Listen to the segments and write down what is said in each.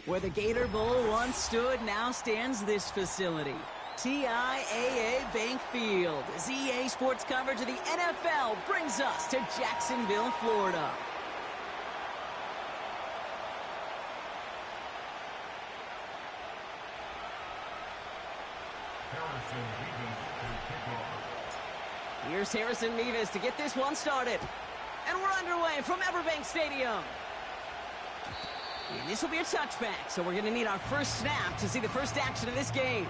Where the Gator Bowl once stood, now stands this facility. TIAA Bank Field, as EA Sports coverage of the NFL brings us to Jacksonville, Florida. Here's Harrison Mevis to get this one started. And we're underway from Everbank Stadium. And this will be a touchback, so we're going to need our first snap to see the first action of this game.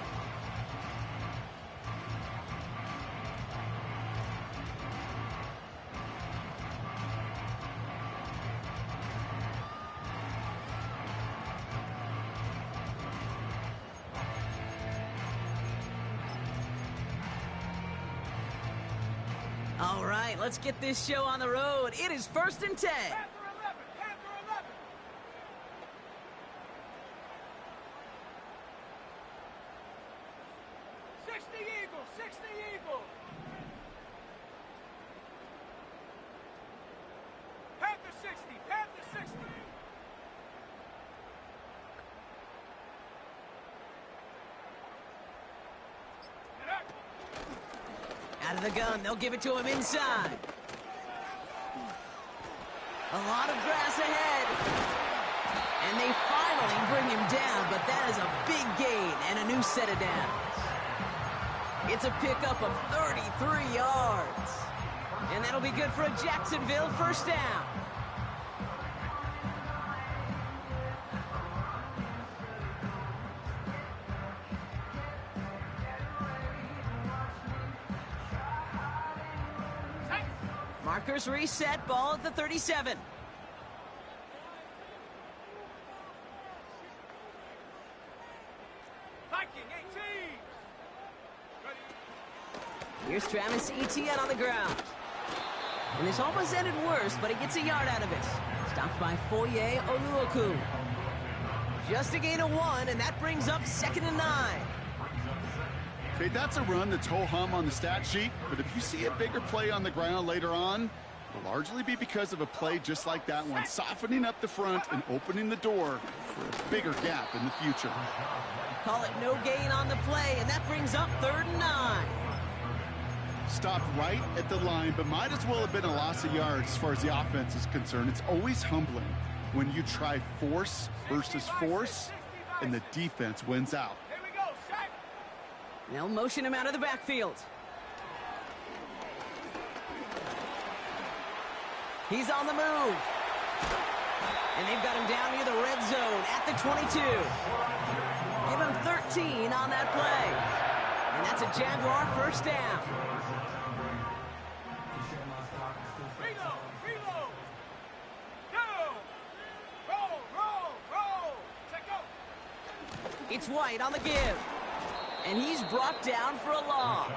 All right, let's get this show on the road. It is 1st and 10. Panther 11. 60 Eagle. Panther 60. Out of the gun, they'll give it to him inside. A lot of grass ahead. And they finally bring him down, but that is a big gain and a new set of downs. It's a pickup of 33 yards. And that'll be good for a Jacksonville first down. Markers reset, ball at the 37. Viking 18. Here's Travis Etienne on the ground. And this almost ended worse, but he gets a yard out of it. Stopped by Foye Oluoku. Just a gain of 1, and that brings up 2nd and 9. Okay, that's a run that's ho-hum on the stat sheet, but if you see a bigger play on the ground later on, it'll largely be because of a play just like that one, softening up the front and opening the door for a bigger gap in the future. Call it no gain on the play, and that brings up 3rd and 9. Stopped right at the line, but might as well have been a loss of yards as far as the offense is concerned. It's always humbling when you try force versus force, and the defense wins out. They'll motion him out of the backfield. He's on the move. And they've got him down near the red zone at the 22. Give him 13 on that play. And that's a Jaguar first down. Reload. Go. Roll. Check out. It's White on the give. And he's brought down for a loss.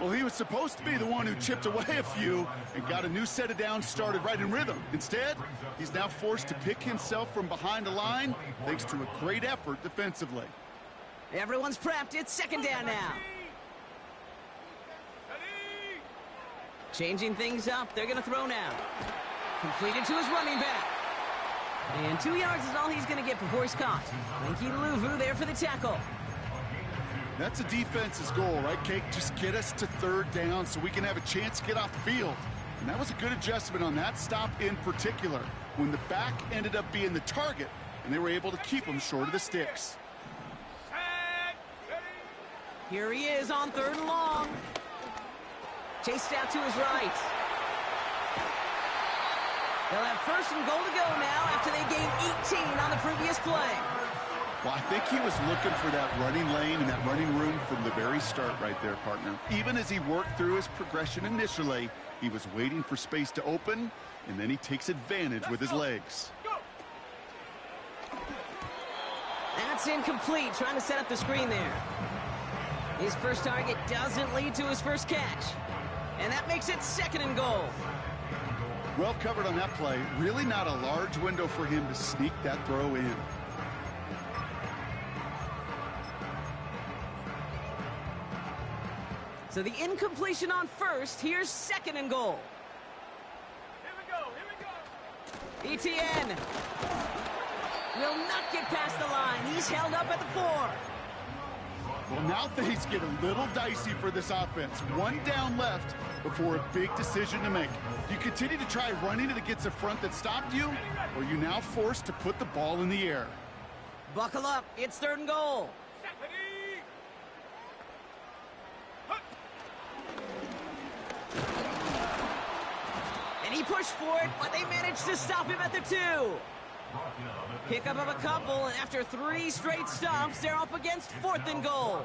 Well, he was supposed to be the one who chipped away a few and got a new set of downs started right in rhythm. Instead, he's now forced to pick himself from behind the line thanks to a great effort defensively. Everyone's prepped. It's 2nd down now. Changing things up. They're going to throw now. Completed to his running back. And 2 yards is all he's going to get before he's caught. Linky Luvu there for the tackle. That's a defense's goal, right, Kate? Just get us to 3rd down so we can have a chance to get off the field. And that was a good adjustment on that stop in particular, when the back ended up being the target, and they were able to keep him short of the sticks. Here he is on 3rd and long. Chased out to his right. They'll have 1st and goal to go now after they gained 18 on the previous play. Well, I think he was looking for that running lane and that running room from the very start right there, partner. Even as he worked through his progression initially, he was waiting for space to open, and then he takes advantage with his legs. That's incomplete, trying to set up the screen there. His first target doesn't lead to his first catch. And that makes it 2nd and goal. Well covered on that play. Really not a large window for him to sneak that throw in. So the incompletion on 1st. Here's 2nd and goal. Here we go. Etienne. Will not get past the line. He's held up at the 4. Well, now things get a little dicey for this offense. One down left before a big decision to make. Do you continue to try running it against a front that stopped you, or are you now forced to put the ball in the air? Buckle up. It's 3rd and goal. Ready? And he pushed for it, but they managed to stop him at the 2. Pickup of a couple, and after 3 straight stops, they're up against 4th and goal.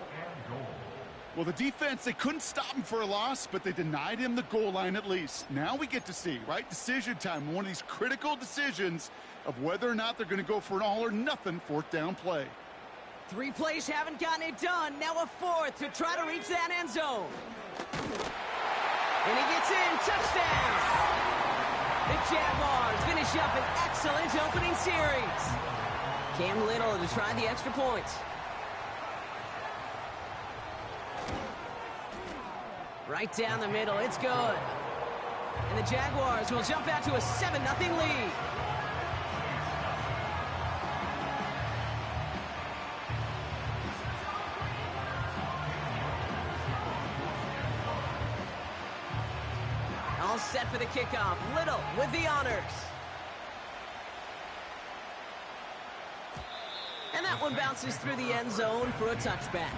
Well, the defense, they couldn't stop him for a loss, but they denied him the goal line at least. Now we get to see, right? Decision time, one of these critical decisions of whether or not they're going to go for an all-or-nothing 4th down play. 3 plays haven't gotten it done. Now a 4th to try to reach that end zone. And he gets in. Touchdown! The Jaguars finish up an excellent opening series. Cam Little to try the extra point. Right down the middle, it's good. And the Jaguars will jump out to a 7-0 lead. All set for the kickoff. Little with the honors. And that one bounces through the end zone for a touchback.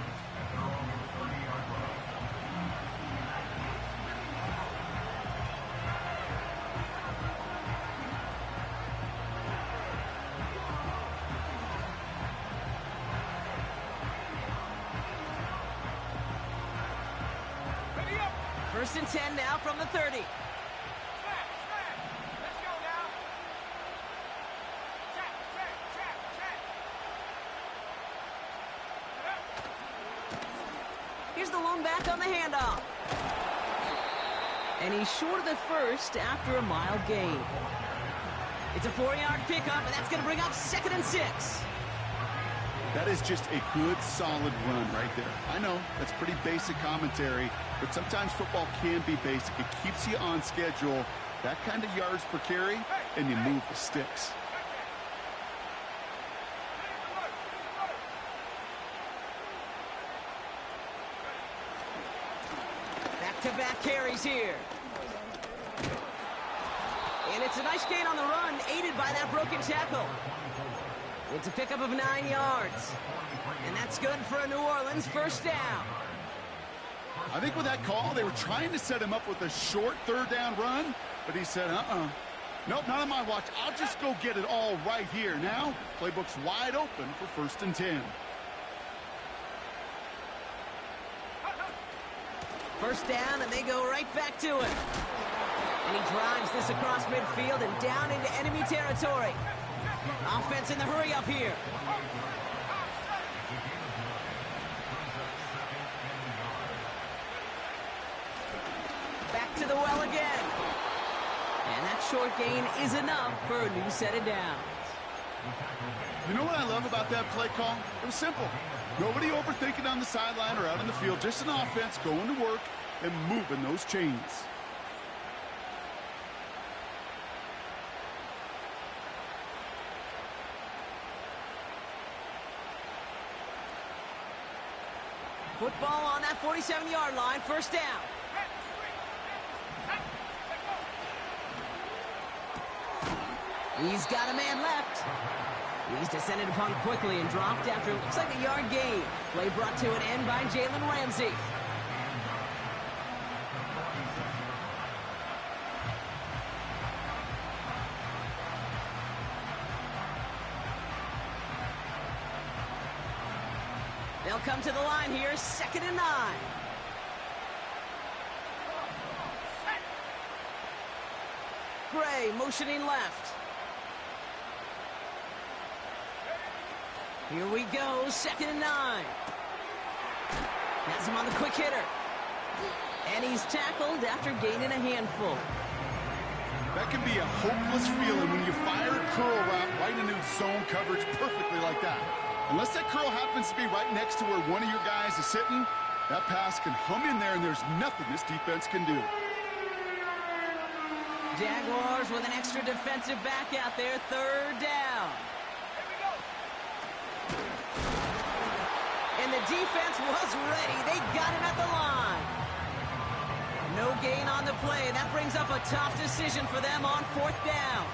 Ready up! 1st and 10 now from the 30. Let's go now. Check. Here's the lone back on the handoff. And he's short of the 1st after a mild gain. It's a 4-yard pickup, and that's going to bring up 2nd and 6. That is just a good, solid run right there. I know, that's pretty basic commentary, but sometimes football can be basic. It keeps you on schedule, that kind of yards per carry, and you move the sticks. Back-to-back carries here. And it's a nice gain on the run, aided by that broken tackle. It's a pickup of 9 yards. And that's good for a New Orleans 1st down. I think with that call, they were trying to set him up with a short 3rd down run, but he said, nope, not on my watch. I'll just go get it all right here. Now, playbook's wide open for 1st and 10. 1st down, and they go right back to it. And he drives this across midfield and down into enemy territory. Offense in the hurry up here. Back to the well again. And that short gain is enough for a new set of downs. You know what I love about that play call? It was simple. Nobody overthinking on the sideline or out on the field. Just an offense going to work and moving those chains. Football on that 47-yard line, 1st down. He's got a man left. He's descended upon quickly and dropped after it looks like a yard gain. Play brought to an end by Jalen Ramsey. They'll come to the line here, 2nd and 9. Gray motioning left. Here we go, 2nd and 9. Has him on the quick hitter. And he's tackled after gaining a handful. That can be a hopeless feeling when you fire a curl route right into zone coverage perfectly like that. Unless that curl happens to be right next to where one of your guys is sitting, that pass can hum in there and there's nothing this defense can do. Jaguars with an extra defensive back out there, 3rd down. Here we go. the defense was ready. They got him at the line. No gain on the play. That brings up a tough decision for them on 4th down.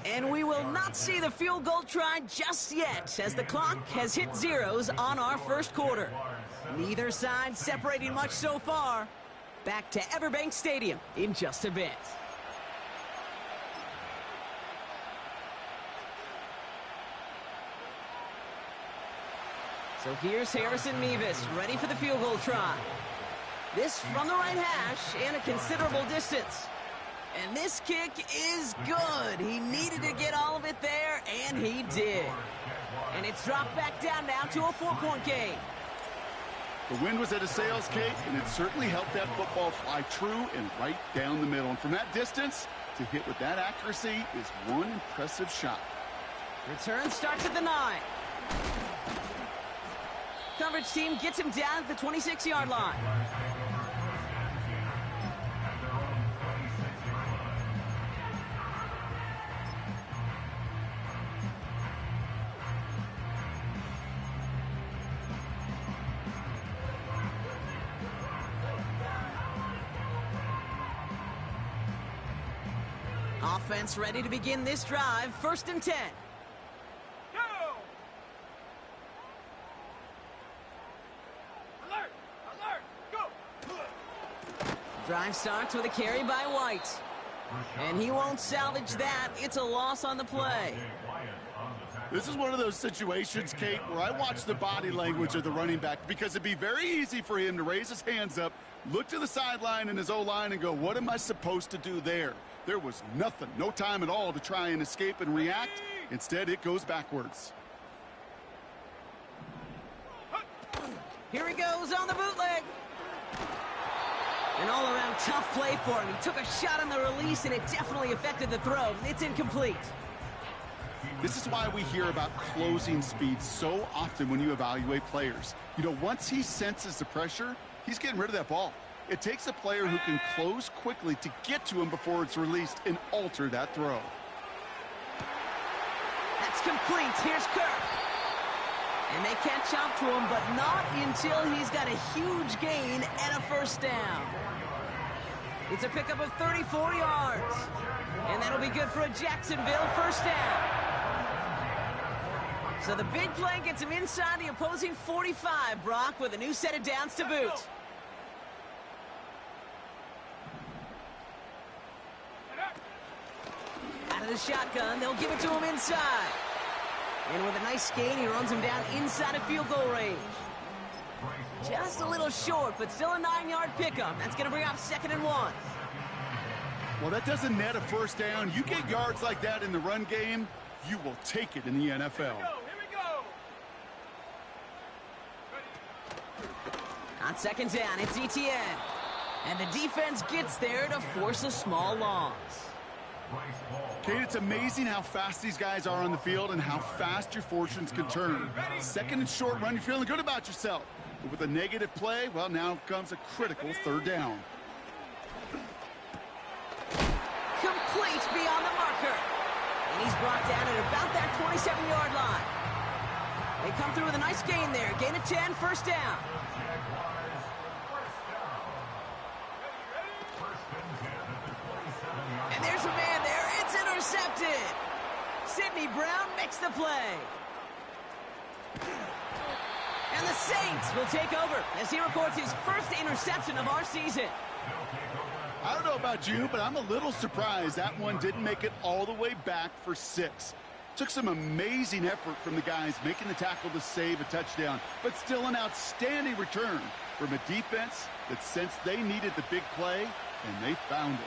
And we will not see the field goal try just yet, as the clock has hit zeros on our first quarter. Neither side separating much so far. Back to Everbank Stadium in just a bit. So here's Harrison Mevis, ready for the field goal try. This from the right hash and a considerable distance. And this kick is good. He needed to get all of it there, and he did. And it's dropped back down now to a 4-point game. The wind was at a sails, Kate, and it certainly helped that football fly true and right down the middle. And from that distance, to hit with that accuracy is one impressive shot. Return starts at the 9. Coverage team gets him down at the 26-yard line. Offense ready to begin this drive. 1st and 10. Go! Alert! Alert! Go! Drive starts with a carry by White. And he won't salvage that. It's a loss on the play. This is one of those situations, Kate, where I watch the body language of the running back, because it'd be very easy for him to raise his hands up, look to the sideline in his O-line and go, what am I supposed to do there? There was nothing, no time at all to try and escape and react. Instead, it goes backwards. Here he goes on the bootleg. An all-around tough play for him. He took a shot on the release, and it definitely affected the throw. It's incomplete. This is why we hear about closing speed so often when you evaluate players. You know, once he senses the pressure, he's getting rid of that ball. It takes a player who can close quickly to get to him before it's released and alter that throw. That's complete. Here's Kirk. And they catch up to him, but not until he's got a huge gain and a 1st down. It's a pickup of 34 yards. And that'll be good for a Jacksonville 1st down. So the big play gets him inside the opposing 45, Brock, with a new set of downs to boot. Out of the shotgun, they'll give it to him inside. And with a nice gain, he runs him down inside of field goal range. Just a little short, but still a 9-yard pickup. That's going to bring up 2nd and 1. Well, that doesn't net a 1st down. You get yards like that in the run game, you will take it in the NFL. Here we go! On 2nd down, it's ETN. And the defense gets there to force a small loss. Kate, it's amazing how fast these guys are on the field and how fast your fortunes can turn. 2nd and short run, you're feeling good about yourself. But with a negative play, well, now comes a critical 3rd down. Complete beyond the marker. And he's brought down at about that 27-yard line. They come through with a nice gain there. Gain of 10, 1st down. And there's a man there. It's intercepted. Sidney Brown makes the play. And the Saints will take over as he records his 1st interception of our season. I don't know about you, but I'm a little surprised that one didn't make it all the way back for 6. Took some amazing effort from the guys making the tackle to save a touchdown, but still an outstanding return from a defense that sensed they needed the big play, and they found it.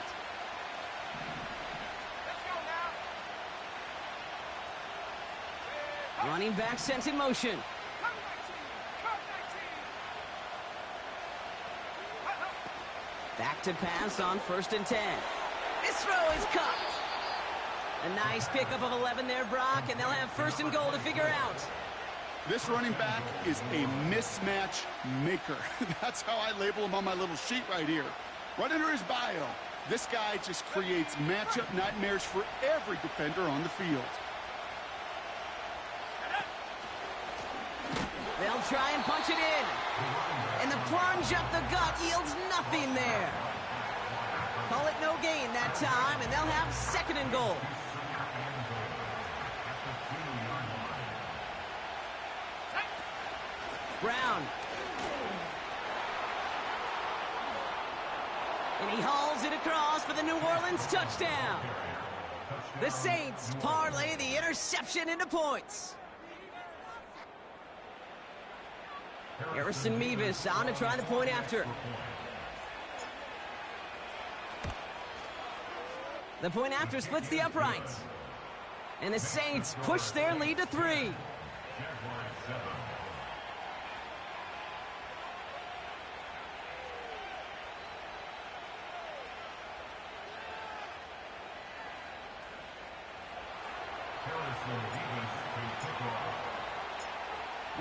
Let's go now! Running back sent in motion. Come 19! Back to pass on 1st and 10. This throw is caught. A nice pickup of 11 there, Brock, and they'll have 1st and goal to figure out. This running back is a mismatch maker. That's how I label him on my little sheet right here. Right under his bio, This guy just creates matchup nightmares for every defender on the field. They'll try and punch it in. And the plunge up the gut yields nothing there. Call it no gain that time, and they'll have second and goal. Brown. And he hauls it across for the New Orleans touchdown. The Saints parlay the interception into points. Harrison Mevis on to try the point after. The point after splits the uprights. And the Saints push their lead to 3.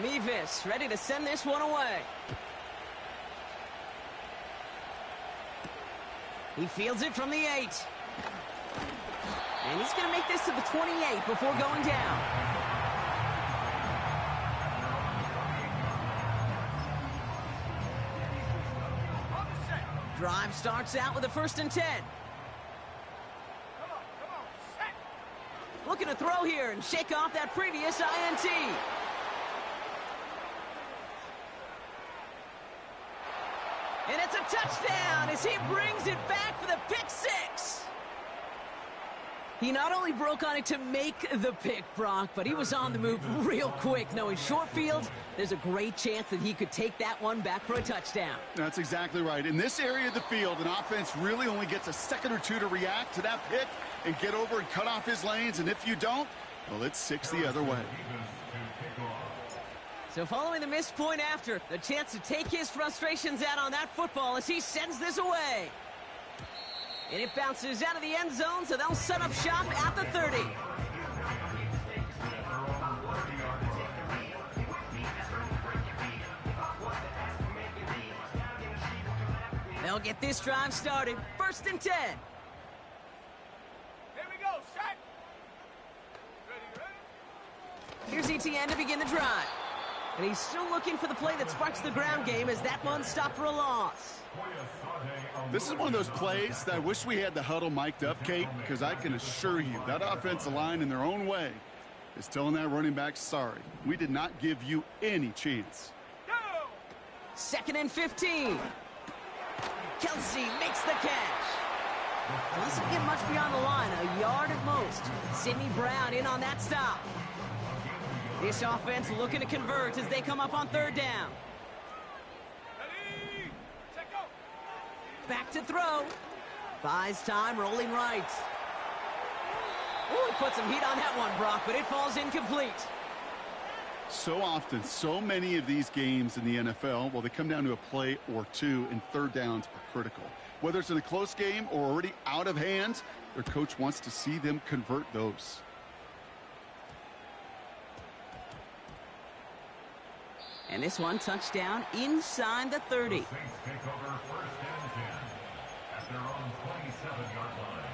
Mevis ready to send this one away. He fields it from the 8. And he's going to make this to the 28 before going down. Drive starts out with a 1st and 10. Looking to throw here and shake off that previous INT. And it's a touchdown as he brings it back for the pick 6. He not only broke on it to make the pick, Brock, but he was on the move real quick. Knowing short field, there's a great chance that he could take that one back for a touchdown. That's exactly right. In this area of the field, an offense really only gets a second or two to react to that pick and get over and cut off his lanes. And if you don't, well, it's 6 the other way. So following the missed point after, the chance to take his frustrations out on that football as he sends this away. And it bounces out of the end zone, so they'll set up shop at the 30. They'll get this drive started. 1st and 10. Here we go, set. Ready, ready? Here's Etienne to begin the drive. And he's still looking for the play that sparks the ground game as that one stopped for a loss. This is one of those plays that I wish we had the huddle mic'd up, Kate, because I can assure you that offensive line in their own way is telling that running back, sorry, we did not give you any chance. Go! 2nd and 15. Kelsey makes the catch. Doesn't get much beyond the line, a yard at most. Sidney Brown in on that stop. This offense looking to convert as they come up on 3rd down. Ready, set, go! Back to throw. Buys time, rolling right. Ooh, he put some heat on that one, Brock, but it falls incomplete. So often, so many of these games in the NFL, well, they come down to a play or two, and 3rd downs are critical. Whether it's in a close game or already out of hand, their coach wants to see them convert those. And this one touchdown inside the 30. The Saints take over 1st and 10 at their own 27-yard line.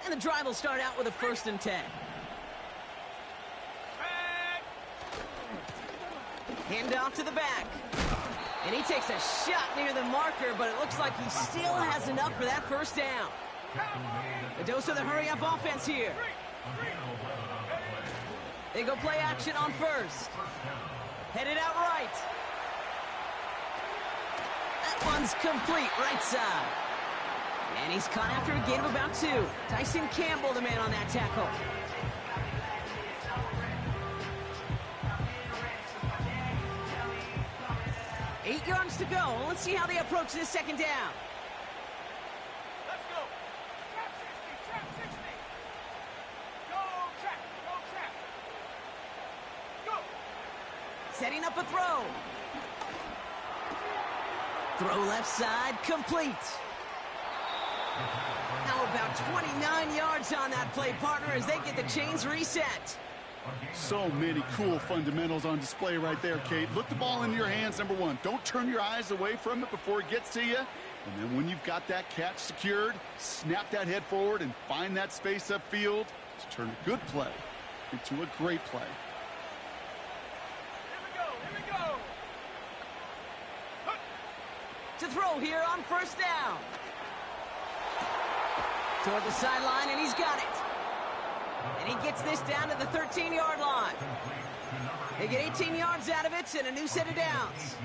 And the drive will start out with a 1st and 10. Hand off to the back. And he takes a shot near the marker, but it looks like he still has enough for that 1st down. A dose of the hurry-up offense here. They go play action on 1st. Headed out right. That one's complete right side. And he's caught after a gain of about 2. Tyson Campbell, the man on that tackle. Eight yards to go. Let's see how they approach this 2nd down. Let's go. Trap 60, trap 60. Go, trap, go, trap. Go. Setting up a throw. Throw left side, complete. Now a 29 yards on that play, partner, as they get the chains reset. So many cool fundamentals on display right there, Kate. Look the ball into your hands, number one. Don't turn your eyes away from it before it gets to you. And then when you've got that catch secured, snap that head forward and find that space upfield to turn a good play into a great play. Here we go. To throw here on first down. Toward the sideline, and he's got it. And he gets this down to the 13-yard line. They get 18 yards out of it and a new set of downs.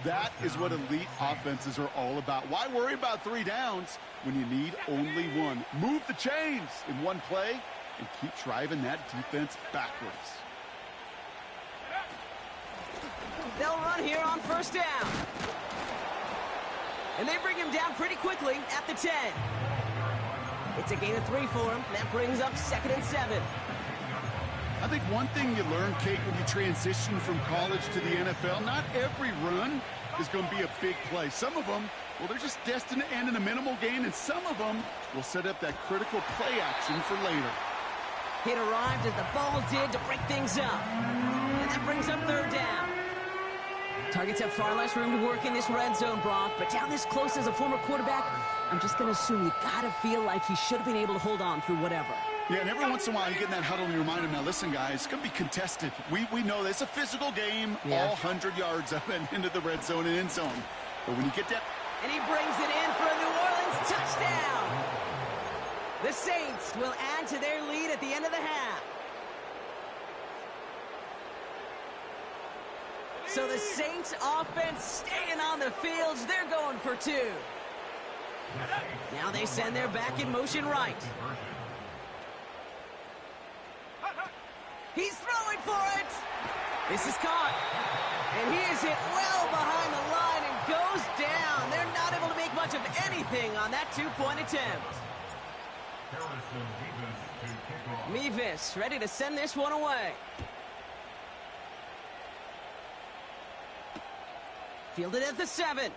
That is what elite offenses are all about. Why worry about 3 downs when you need only one? Move the chains in one play and keep driving that defense backwards. They'll run here on first down. And they bring him down pretty quickly at the 10. It's a gain of 3 for him. That brings up 2nd and 7. I think one thing you learn, Kate, when you transition from college to the NFL, not every run is going to be a big play. Some of them, well, they're just destined to end in a minimal gain, and some of them will set up that critical play action for later. It arrived as the ball did to break things up. And that brings up 3rd down. Targets have far less room to work in this red zone, Brock, but down this close as a former quarterback, I'm just going to assume you got to feel like he should have been able to hold on through whatever. Yeah, and every once in a while you get in that huddle and you remind him, now listen, guys, it's going to be contested. We know this. It's a physical game, all 100 yards up and into the red zone and end zone. But when you get that... And he brings it in for a New Orleans touchdown. The Saints will add to their lead at the end of the half. So the Saints offense staying on the fields. They're going for 2. Now they send their back in motion right. He's throwing for it. This is caught. And he is hit well behind the line and goes down. They're not able to make much of anything on that 2-point attempt. Mevis ready to send this one away. Fielded at the 7.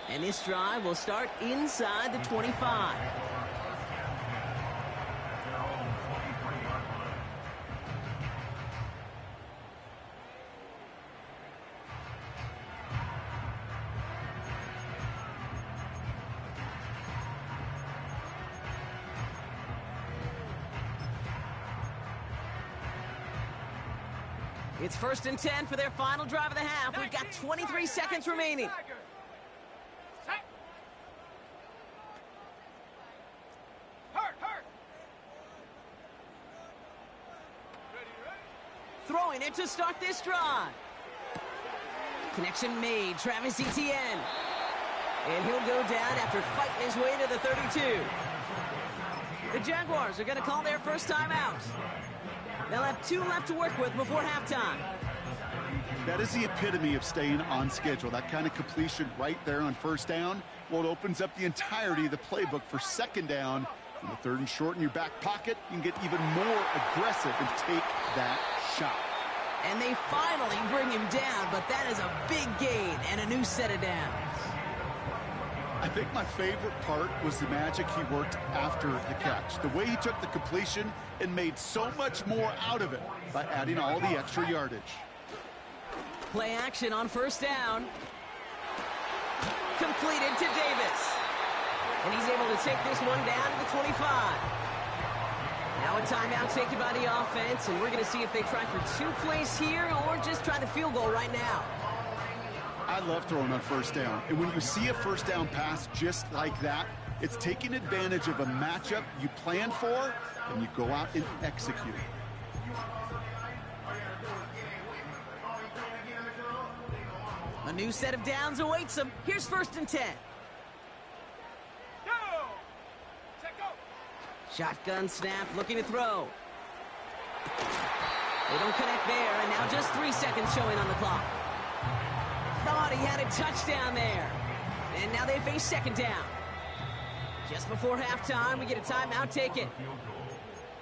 And this drive will start inside the 25. It's 1st and 10 for their final drive of the half. We've got 23 seconds remaining. Throwing it to start this drive. Connection made. Travis Etienne. And he'll go down after fighting his way to the 32. The Jaguars are going to call their first timeout. They'll have 2 left to work with before halftime. That is the epitome of staying on schedule. That kind of completion right there on first down. Well, it opens up the entirety of the playbook for 2nd down. On the 3rd and short in your back pocket, you can get even more aggressive and take that shot. And they finally bring him down, but that is a big gain and a new set of downs. I think my favorite part was the magic he worked after the catch. The way he took the completion and made so much more out of it by adding all the extra yardage. Play action on first down. Completed to Davis. And he's able to take this one down to the 25. Now a timeout taken by the offense, and we're going to see if they try for 2 plays here or just try the field goal right now. I love throwing on first down. And when you see a first down pass just like that, it's taking advantage of a matchup you planned for, and you go out and execute. A new set of downs awaits them. Here's 1st and 10. Go! Check go! Shotgun snap, looking to throw. They don't connect there, and now just 3 seconds showing on the clock. Thought he had a touchdown there. And now they face 2nd down. Just before halftime, we get a timeout taken.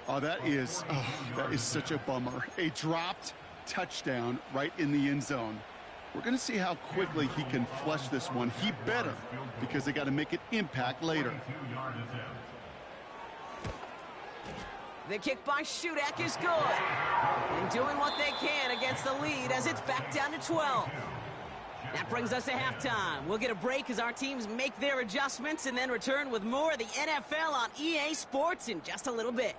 Oh, that is such a bummer. A dropped touchdown right in the end zone. We're going to see how quickly he can flush this one. He better, because they got to make an impact later. The kick by Shudak is good. And doing what they can against the lead as it's back down to 12. That brings us to halftime. We'll get a break as our teams make their adjustments and then return with more of the NFL on EA Sports in just a little bit.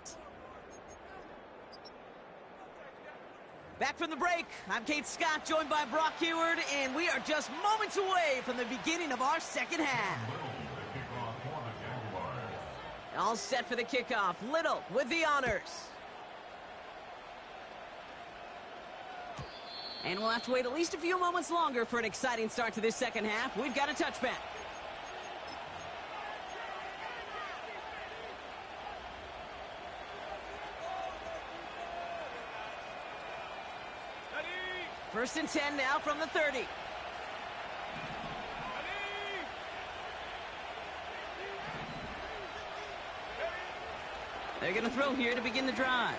Back from the break, I'm Kate Scott, joined by Brock Heward, and we are just moments away from the beginning of our second half. All set for the kickoff. Little with the honors. And we'll have to wait at least a few moments longer for an exciting start to this second half. We've got a touchback. First and 10 now from the 30. They're going to throw here to begin the drive.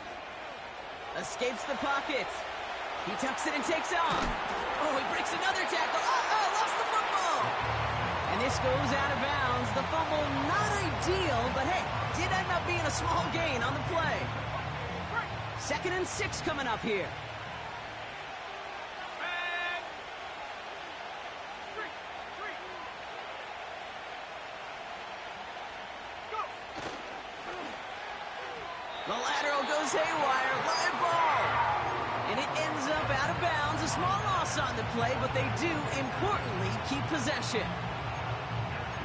Escapes the pocket. He tucks it and takes off. Oh, he breaks another tackle. Oh, lost the football. And this goes out of bounds. The fumble, not ideal, but hey, did end up being a small gain on the play. 2nd and 6 coming up here. The lateral goes haywire, live ball. And it ends up out of bounds. A small loss on the play, but they do, importantly, keep possession.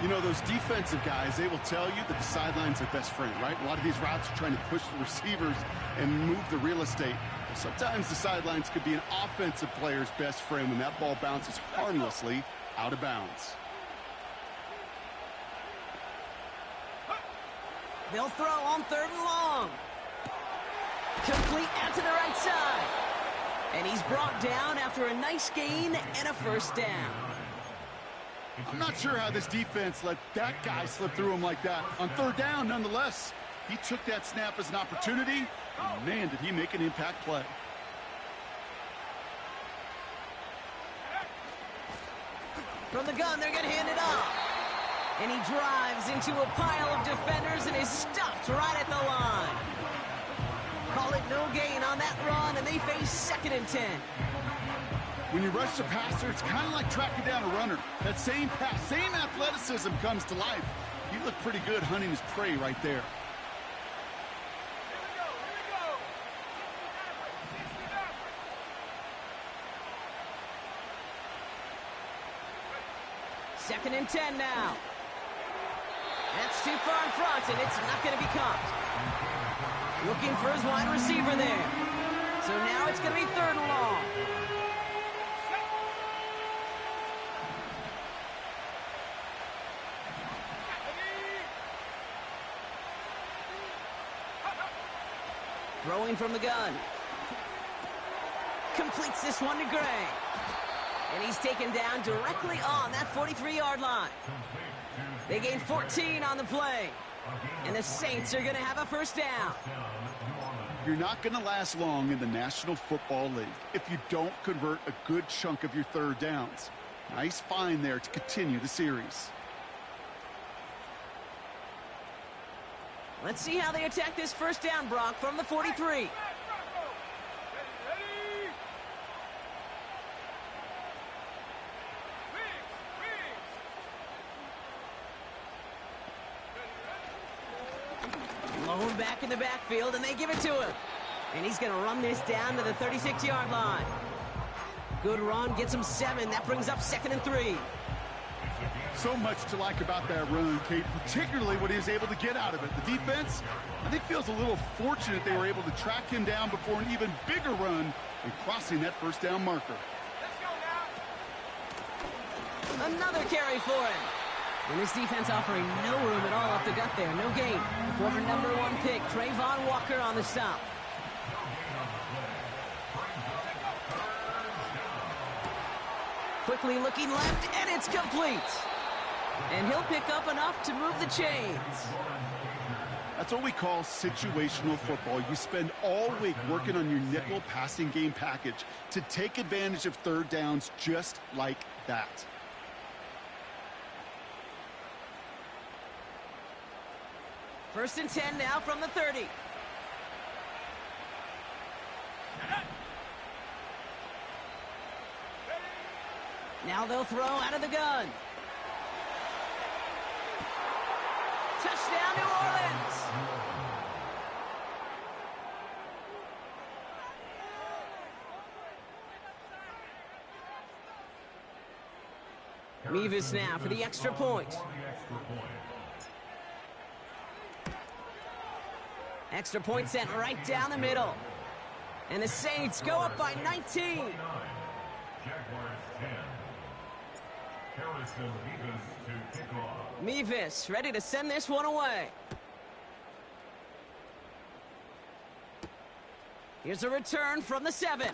You know, those defensive guys, they will tell you that the sideline's their best friend, right? A lot of these routes are trying to push the receivers and move the real estate. Sometimes the sidelines could be an offensive player's best friend when that ball bounces harmlessly out of bounds. They'll throw on 3rd and long. Complete out to the right side. And he's brought down after a nice gain and a first down. I'm not sure how this defense let that guy slip through him like that. On 3rd down, nonetheless, he took that snap as an opportunity. And man, did he make an impact play. From the gun, they're going to hand it off. And he drives into a pile of defenders and is stopped right at the line. Call it no gain on that run, and they face 2nd and 10. When you rush the passer, it's kind of like tracking down a runner. That same pass, same athleticism comes to life. He looked pretty good hunting his prey right there. Second and 10 now. That's too far in front, and it's not going to be caught. Looking for his wide receiver there. So now it's going to be 3rd and long. Throwing from the gun. Completes this one to Gray. And he's taken down directly on that 43-yard line. They gain 14 on the play. And the Saints are going to have a first down. You're not going to last long in the National Football League if you don't convert a good chunk of your 3rd downs. Nice find there to continue the series. Let's see how they attack this first down, Brock, from the 43. Lone back in the backfield, and they give it to him. And he's going to run this down to the 36-yard line. Good run, gets him 7. That brings up 2nd and 3. So much to like about that run, Kate, particularly what he was able to get out of it. The defense, I think, feels a little fortunate they were able to track him down before an even bigger run and crossing that first down marker. Another carry for him. And this defense offering no room at all up the gut there. No gain. Former #1 pick, Trayvon Walker on the stop. Quickly looking left, and it's complete. And he'll pick up enough to move the chains. That's That's what we call situational football. You spend all week working on your nickel passing game package to take advantage of third downs just like that. First and 10 now from the 30. Now they'll throw out of the gun. Touchdown, New Orleans. Mevis now for the extra point. Extra point sent right down the middle. And the Saints go up by 19. Jaguars 10. Harrison Mevis to kick off. Mevis ready to send this one away. Here's a return from the 7.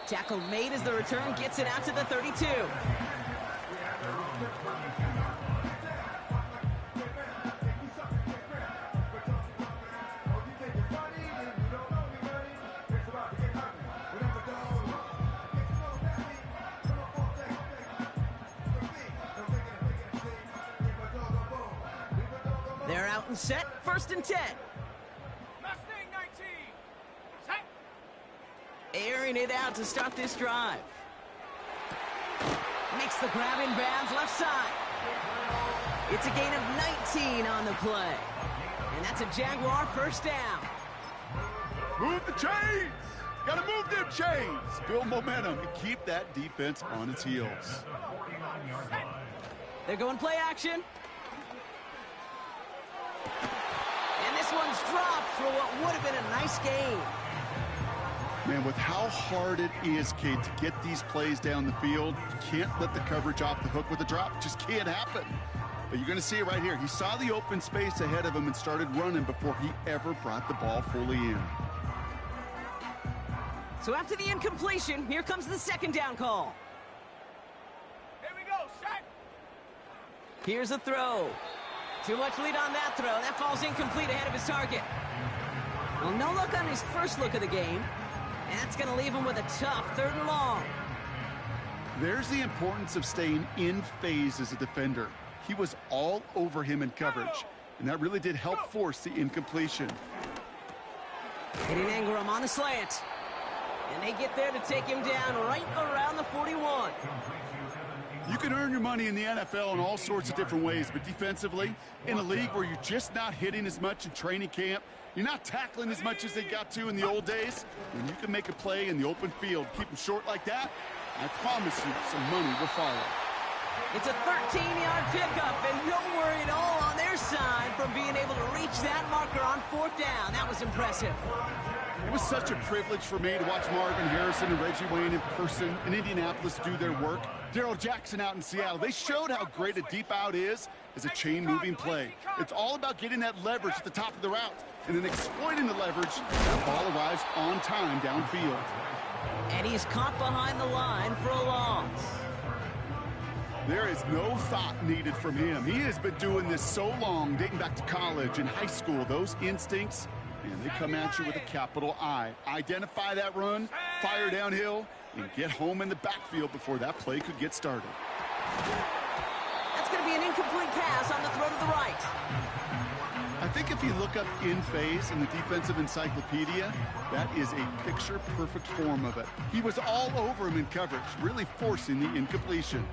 Tackle made as the return gets it out to the 32. They're out and set, first and 10. Mustang 19. Set. Airing it out to start this drive. Makes the grab in bounds left side. It's a gain of 19 on the play. And that's a Jaguar first down. Move the chains! Gotta move them chains! Build momentum and keep that defense on its heels. They're going play action. And this one's dropped for what would have been a nice game. Man, with how hard it is, Kate, to get these plays down the field, you can't let the coverage off the hook with a drop. It just can't happen. But you're going to see it right here. He saw the open space ahead of him and started running before he ever brought the ball fully in. So after the incompletion, here comes the second down call. Here we go. Set. Here's a throw. Too much lead on that throw. That falls incomplete ahead of his target. Well, no luck on his first look of the game. And that's going to leave him with a tough third and long. There's the importance of staying in phase as a defender. He was all over him in coverage, and that really did help force the incompletion. Hitting Ingram on the slant. And they get there to take him down right around the 41. You can earn your money in the NFL in all sorts of different ways, but defensively, in a league where you're just not hitting as much in training camp, you're not tackling as much as they got to in the old days, when you can make a play in the open field, keep them short like that, I promise you some money will follow. It's a 13-yard pickup, and no worry at all on their side from being able to reach that marker on fourth down. That was impressive. It was such a privilege for me to watch Marvin Harrison and Reggie Wayne in person in Indianapolis do their work. Darrell Jackson out in Seattle. They showed how great a deep out is as a chain-moving play. It's all about getting that leverage at the top of the route and then exploiting the leverage. That ball arrives on time downfield. And he's caught behind the line for a loss. There is no thought needed from him. He has been doing this so long, dating back to college and high school. Those instincts, and they come at you with a capital I. Identify that run, fire downhill, and get home in the backfield before that play could get started. That's going to be an incomplete pass on the throw to the right. I think if you look up in phase in the defensive encyclopedia, that is a picture-perfect form of it. He was all over him in coverage, really forcing the incompletion.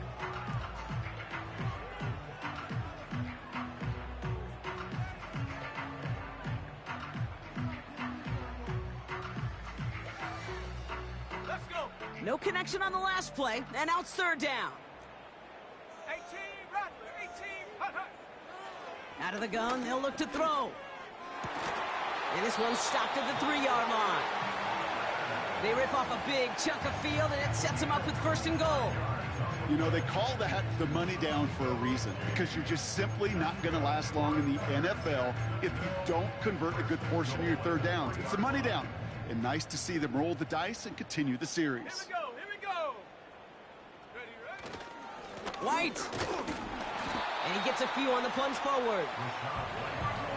Let's go. No connection on the last play, and now it's third down. 18, run. 18, hut, hut. Out of the gun, they'll look to throw. And this one's stopped at the 3-yard line. They rip off a big chunk of field, and it sets them up with first and goal. You know, they call that the money down for a reason, because you're just simply not going to last long in the NFL if you don't convert a good portion of your third downs. It's the money down. And nice to see them roll the dice and continue the series. Here we go. Here we go. Ready, ready. White. And he gets a few on the plunge forward.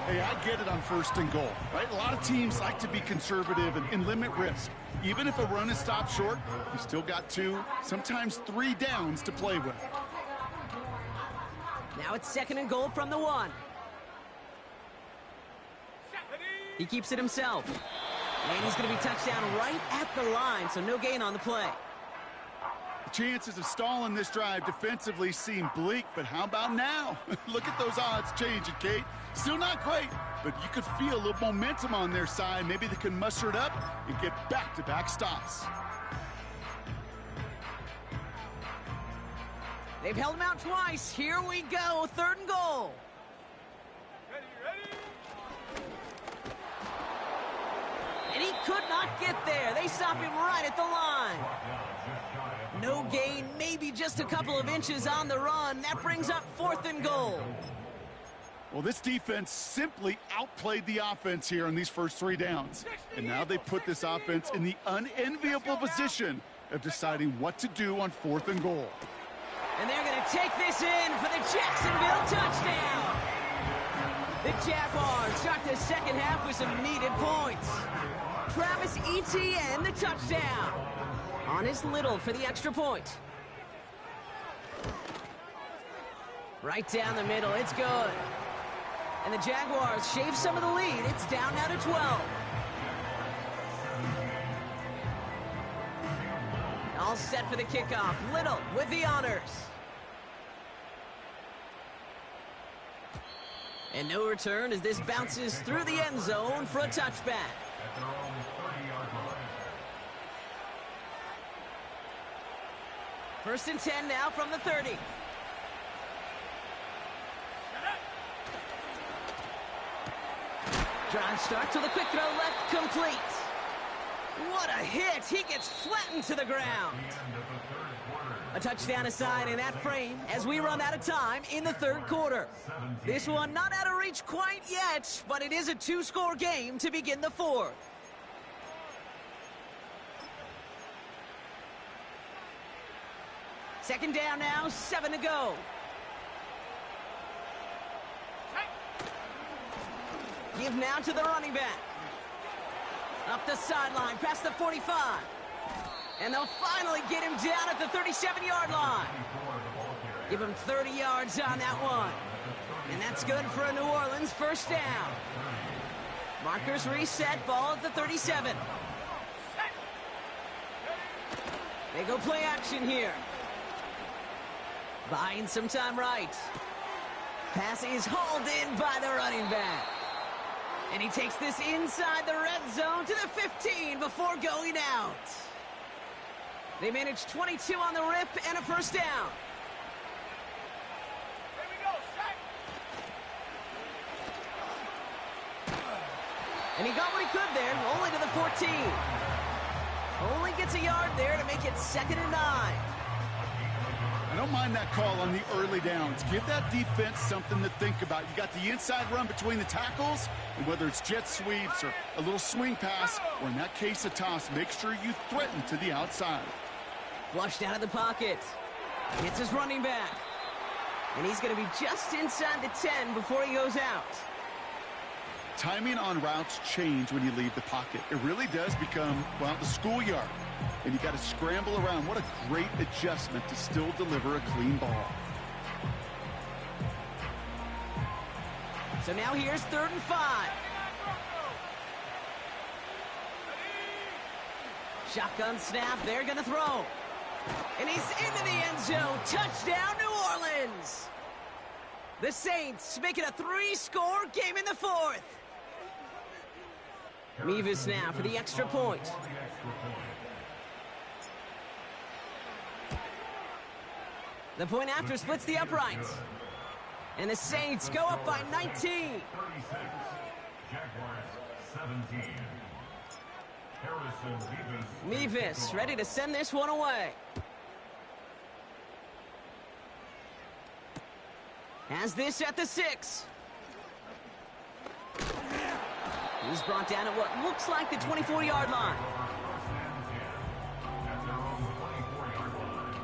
Hey, I get it on 1st and goal, right? A lot of teams like to be conservative and limit risk. Even if a run is stopped short, you still got 2, sometimes 3 downs to play with. Now it's 2nd and goal from the 1. He keeps it himself. And he's going to be touchdown right at the line, so no gain on the play. The chances of stalling this drive defensively seem bleak, but how about now? Look at those odds changing, Kate. Still not great, but you could feel a little momentum on their side. Maybe they can muster it up and get back-to-back stops. They've held him out twice. Here we go, 3rd and goal. Ready? And he could not get there. They stop him right at the line. No gain, maybe just a couple of inches on the run. That brings up 4th and goal. Well, this defense simply outplayed the offense here on these first 3 downs. And now they put this offense in the unenviable position of deciding what to do on 4th and goal. And they're going to take this in for the Jacksonville touchdown. The Jaguars start the 2nd half with some needed points. Travis Etienne, the touchdown. On his Little for the extra point. Right down the middle, it's good. And the Jaguars shave some of the lead. It's down now to 12. All set for the kickoff. Little with the honors. And no return as this bounces through the end zone for a touchback. At their own 30-yard line. 1st and 10 now from the 30. Drive start to the quick throw left, complete. What a hit! He gets flattened to the ground. The end of the 3rd quarter. A touchdown aside in that frame as we run out of time in the 3rd quarter. This one not out of reach quite yet, but it is a 2-score game to begin the 4th. Second down now, 7 to go. Give now to the running back. Up the sideline, past the 45. And they'll finally get him down at the 37-yard line. Give him 30 yards on that one. And that's good for a New Orleans 1st down. Markers reset, ball at the 37. They go play action here. Buying some time right. Pass is hauled in by the running back. And he takes this inside the red zone to the 15 before going out. They managed 22 on the rip and a 1st down. Here we go, sack. And he got what he could there, only to the 14. Only gets a yard there to make it 2nd and 9. I don't mind that call on the early downs. Give that defense something to think about. You got the inside run between the tackles, and whether it's jet sweeps or a little swing pass, or in that case a toss, make sure you threaten to the outside. Flushed out of the pocket. Hits his running back. And he's going to be just inside the 10 before he goes out. Timing on routes change when you leave the pocket. It really does become, well, the schoolyard. And you got to scramble around. What a great adjustment to still deliver a clean ball. So now here's 3rd and 5. Shotgun snap, they're going to throw. And he's into the end zone. Touchdown, New Orleans. The Saints make it a 3-score game in the 4th. Mevis now for the extra point. The point after splits the uprights. And the Saints go up by 19. 36. Jaguars 17. Harrison Mevis ready to send this one away. Has this at the 6. He's brought down at what looks like the 24-yard line. At their own 24-yard line.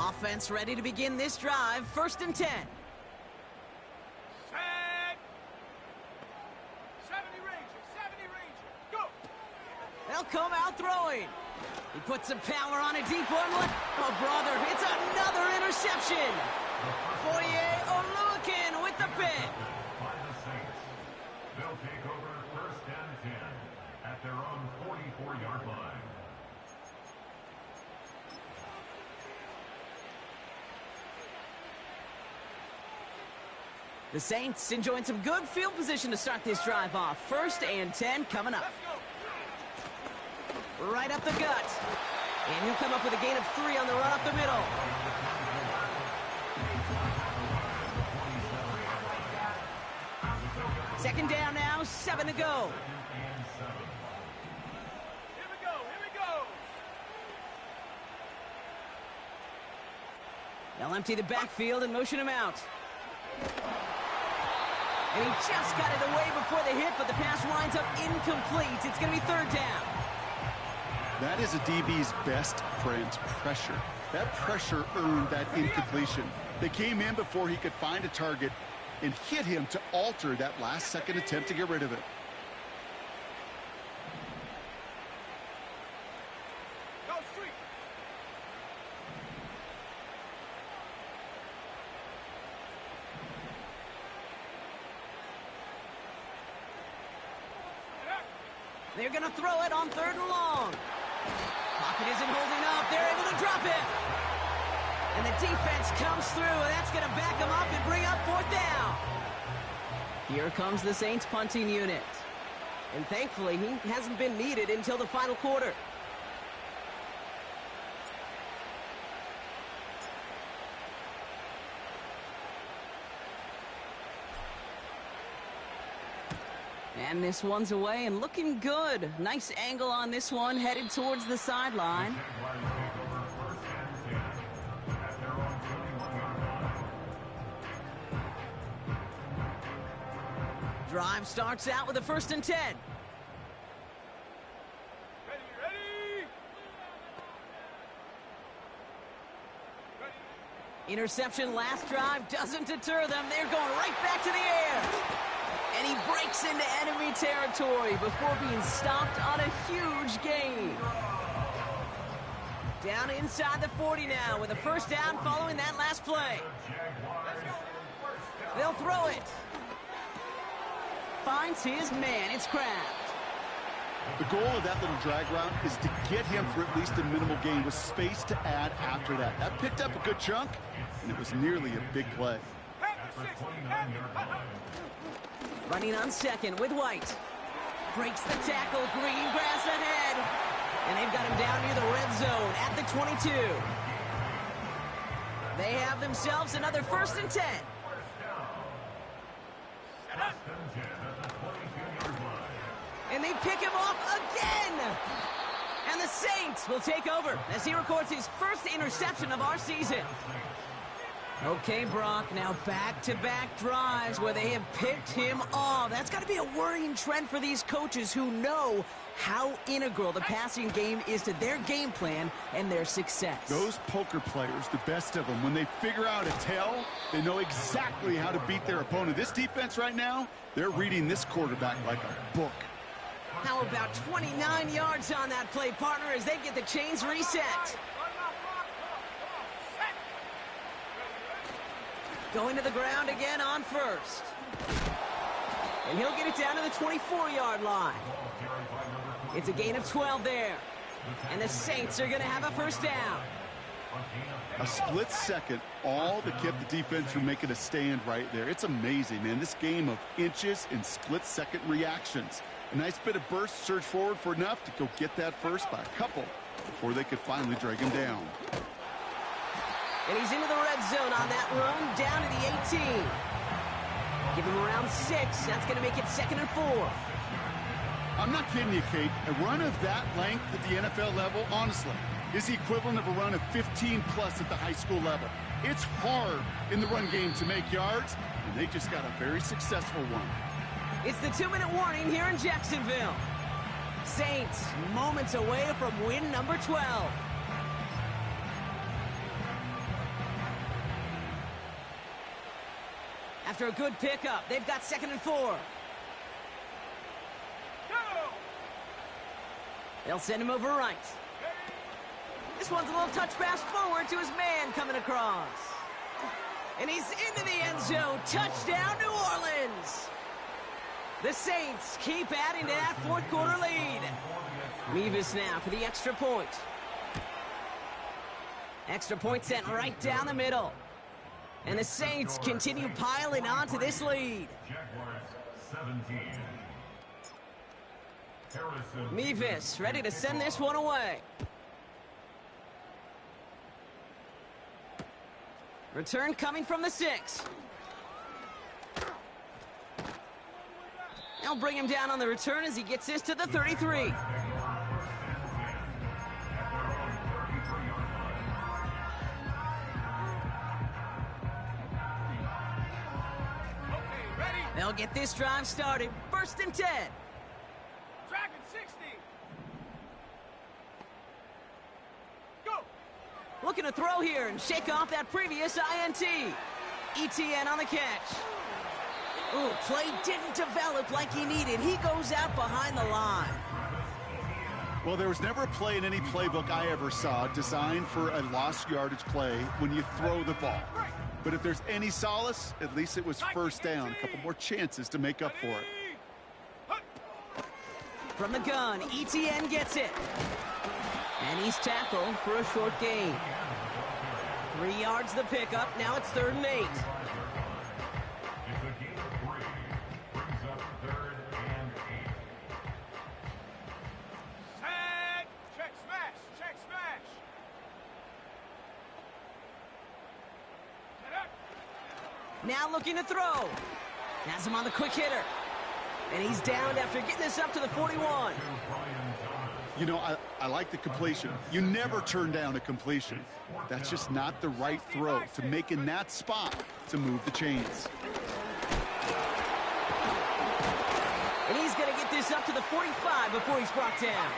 Offense ready to begin this drive. 1st and 10. Set. 70 Ranger, 70 Ranger. Go. They'll come out throwing. He puts some power on a deep one. Oh, brother, it's another interception. Foye Oluwakin with the pick. By the Saints. They'll take over 1st and 10 at their own 44-yard line. The Saints enjoying some good field position to start this drive off. 1st and 10 coming up. Right up the gut. And he'll come up with a gain of 3 on the run up the middle. Second down now, 7 to go. Here we go, here we go. They'll empty the backfield and motion him out. And he just got it away before the hit, but the pass winds up incomplete. It's going to be 3rd down. That is a DB's best friend, pressure. That pressure earned that incompletion. They came in before he could find a target and hit him to alter that last-second attempt to get rid of it. Go street. They're going to throw it on 3rd and long. Pocket isn't holding up. They're able to drop it. And the defense comes through, and that's going to back them up and bring up 4th down. Here comes the Saints punting unit. And thankfully, he hasn't been needed until the final quarter. And this one's away and looking good. Nice angle on this one, headed towards the sideline. Drive starts out with a 1st and 10. Ready, ready. Ready. Interception last drive doesn't deter them. They're going right back to the air. And he breaks into enemy territory before being stopped on a huge gain. Down inside the 40 now with a 1st down following that last play. They'll throw it. Finds his man. It's Kraft. The goal of that little drag route is to get him for at least a minimal gain with space to add after that. That picked up a good chunk, and it was nearly a big play. Running on 2nd with White. Breaks the tackle. Green grass ahead. And they've got him down near the red zone at the 22. They have themselves another 1st and 10. And they pick him off again. And the Saints will take over as he records his 1st interception of our season. Okay, Brock, now back-to-back drives where they have picked him off. That's got to be a worrying trend for these coaches who know how integral the passing game is to their game plan and their success. Those poker players, the best of them, when they figure out a tell, they know exactly how to beat their opponent. This defense right now, they're reading this quarterback like a book. How about 29 yards on that play, partner, as they get the chains reset. Going to the ground again on 1st. And he'll get it down to the 24-yard line. It's a gain of 12 there. And the Saints are going to have a 1st down. A split second, all that kept the defense from making a stand right there. It's amazing, man. This game of inches and split-second reactions. A nice bit of burst, surge forward for enough to go get that first by a couple before they could finally drag him down. And he's into the red zone on that run, down to the 18. Give him around 6. That's going to make it 2nd and 4. I'm not kidding you, Kate. A run of that length at the NFL level, honestly, is the equivalent of a run of 15-plus at the high school level. It's hard in the run game to make yards, and they just got a very successful one. It's the 2-minute warning here in Jacksonville. Saints moments away from win number 12. After a good pickup, they've got 2nd and 4. Go! They'll send him over right. This one's a little touch pass forward to his man coming across. And he's into the end zone. Touchdown, New Orleans! The Saints keep adding to that fourth quarter lead. Mevis now for the extra point. Extra point sent right down the middle. And the Saints continue piling on to this lead. Jaguars 17. Mevis ready to send this one away. Return coming from the 6. They'll bring him down on the return as he gets this to the 33. Okay, ready? They'll get this drive started. 1st and 10. Dragon 60. Go! Looking to throw here and shake off that previous INT. ETN on the catch. Ooh, play didn't develop like he needed. He goes out behind the line. Well, there was never a play in any playbook I ever saw designed for a lost yardage play when you throw the ball. But if there's any solace, at least it was 1st down. A couple more chances to make up for it. From the gun, ETN gets it. And he's tackled for a short gain. 3 yards the pickup. Now it's 3rd and 8. It's a gain of 3. Brings up 3rd and 8. Set! Check smash! Check smash! Get up! Now looking to throw. Has him on the quick hitter. And he's down after getting this up to the 41. You know, I like the completion. You never turn down a completion. That's just not the right throw to make in that spot to move the chains. And he's going to get this up to the 45 before he's brought down.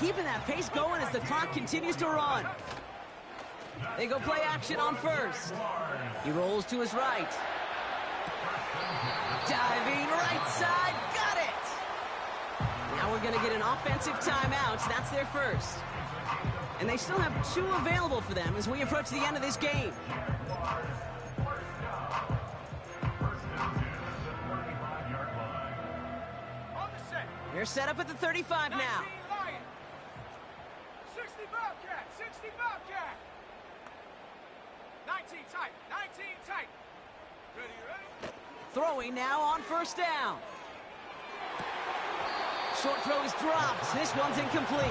Keeping that pace going as the clock continues to run. They go play action on 1st. He rolls to his right. Diving right side, got it! Now we're going to get an offensive timeout. That's their 1st. And they still have 2 available for them as we approach the end of this game. On the set. They're set up at the 35 now. 19 Lion. 60 Bobcat. 60 Bobcat. 19 tight. 19 tight. Ready, ready? Throwing now on 1st down. Short throw is dropped. This one's incomplete.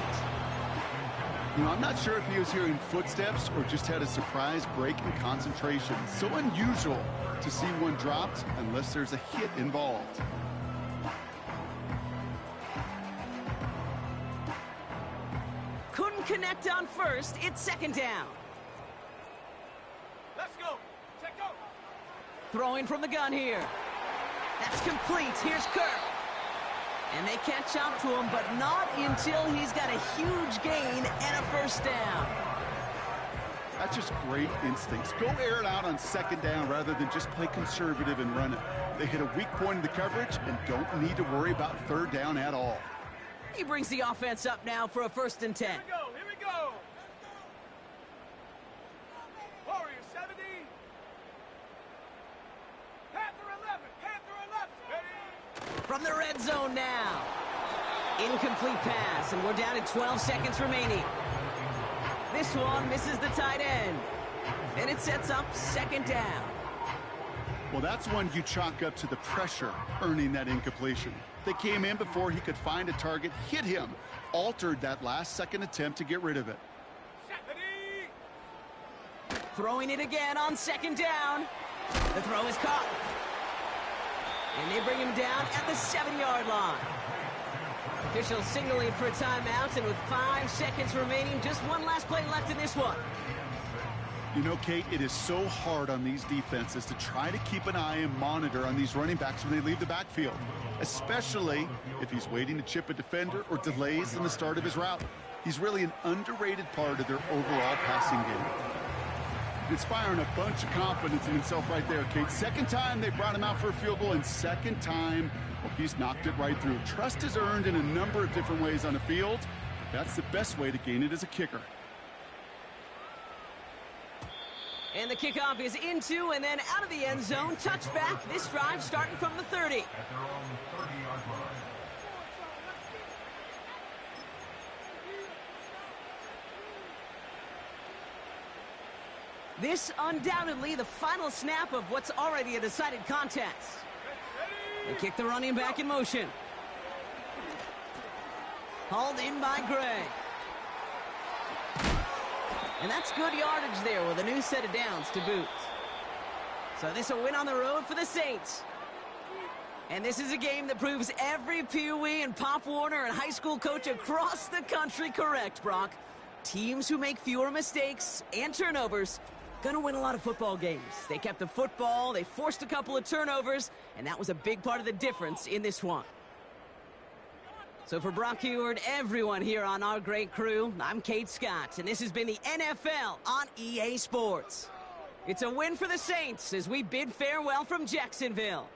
You know, I'm not sure if he was hearing footsteps or just had a surprise break in concentration. So unusual to see one dropped unless there's a hit involved. Couldn't connect on 1st. It's 2nd down. Let's go. Check go. Throwing from the gun here. That's complete. Here's Kirk. And they catch up to him, but not until he's got a huge gain and a 1st down. That's just great instincts. Go air it out on 2nd down rather than just play conservative and run it. They hit a weak point in the coverage and don't need to worry about 3rd down at all. He brings the offense up now for a 1st and 10. Here we go. Here we go. Warrior 70. Panther 11. Panther 11. Ready? From the red zone now. Incomplete pass, and we're down to 12 seconds remaining. This one misses the tight end. And it sets up 2nd down. Well, that's one you chalk up to the pressure earning that incompletion. They came in before he could find a target, hit him, altered that last-second attempt to get rid of it. Set. Ready? Throwing it again on 2nd down. The throw is caught. And they bring him down at the 7-yard line. Officials signaling for a timeout, and with 5 seconds remaining, just one last play left in this one. You know, Kate, it is so hard on these defenses to try to keep an eye and monitor on these running backs when they leave the backfield, especially if he's waiting to chip a defender or delays in the start of his route. He's really an underrated part of their overall passing game. Inspiring a bunch of confidence in himself right there, Kate. Second time they brought him out for a field goal, and second time, well, he's knocked it right through. Trust is earned in a number of different ways on the field. That's the best way to gain it as a kicker. And the kickoff is into and then out of the end zone. Touchback. This drive starting from the 30. At their own 30-yard line. This undoubtedly the final snap of what's already a decided contest. They kick the running back in motion. Hauled in by Gray. And that's good yardage there with a new set of downs to boot. So this a win on the road for the Saints. And this is a game that proves every Pee Wee and Pop Warner and high school coach across the country correct, Brock. Teams who make fewer mistakes and turnovers gonna win a lot of football games. They kept the football, they forced a couple of turnovers, and that was a big part of the difference in this one. So for Brock Heward, everyone here on our great crew, I'm Kate Scott, and this has been the NFL on EA Sports. It's a win for the Saints as we bid farewell from Jacksonville.